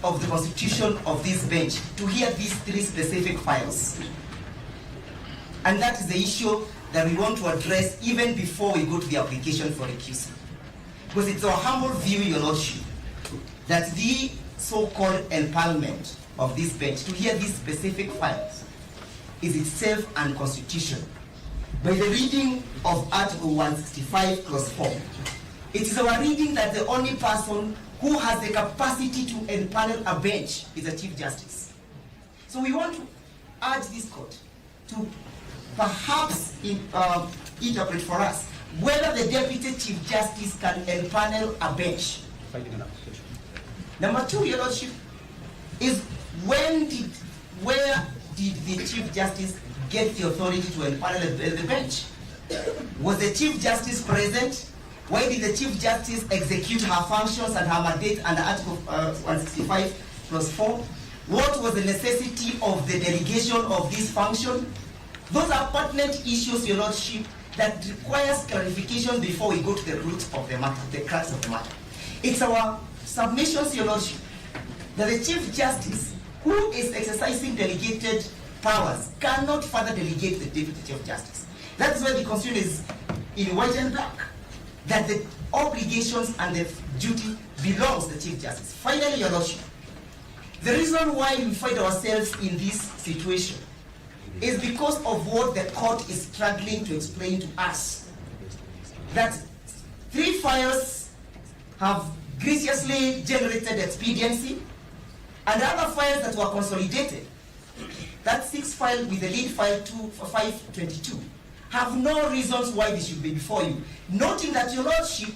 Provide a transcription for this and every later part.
of the constitution of this bench to hear these three specific files. And that is the issue that we want to address even before we go to the application for recusal. Because it's our humble view, Your Lordship, that the so-called empowerment of this bench to hear these specific files is itself unconstitutional. By the reading of Article 165, Clause 4, it is our reading that the only person who has the capacity to empanel a bench is a Chief Justice. So we want to urge this court to perhaps interpret for us whether the Deputy Chief Justice can empanel a bench. Number two, Your Lordship, is where did the Chief Justice get the authority to empanel the bench? Was the Chief Justice present? Why did the Chief Justice execute her functions and her mandate under Article 165 Clause 4? What was the necessity of the delegation of this function? Those are pertinent issues, Your Lordship, that requires clarification before we go to the root of the matter, the crux of the matter. It's our submissions, Your Lordship, that the Chief Justice, who is exercising delegated powers, cannot further delegate the Deputy Chief Justice. That is why the Constitution is in white and black, that the obligations and the duty belongs to the Chief Justice. Finally, Your Lordship, the reason why we find ourselves in this situation is because of what the court is struggling to explain to us. That three files have graciously generated expediency, and other files that were consolidated, that 6 file with the lead file 522, have no reasons why they should be before you. Noting that, Your Lordship,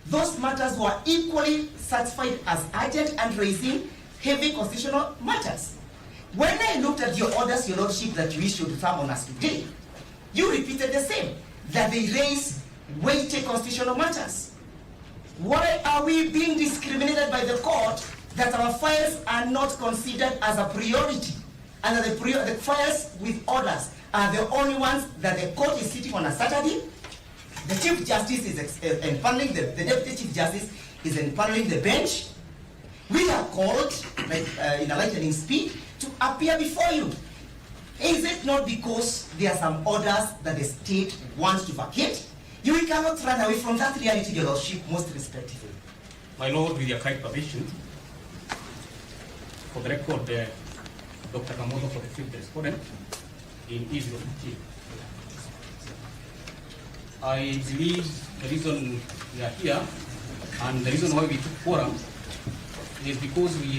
those matters were equally certified as urgent and raising heavy constitutional matters. When I looked at your orders, Your Lordship, that you issued to some on us today, you repeated the same, that they raise weighty constitutional matters. Why are we being discriminated by the court that our files are not considered as a priority, and that the files with orders are the only ones that the court is sitting on a Saturday? The Chief Justice is empaneling, the Deputy Chief Justice is empaneling the bench. We are called, like in a lightning speed, to appear before you. Is it not because there are some orders that the state wants to vacate? You cannot run away from that reality, Your Lordship, most respectfully. My Lord, with your kind permission, for the record, Dr. Kamoto for the fifth respondent in Israel. I believe the reason we are here and the reason why we took forum is because we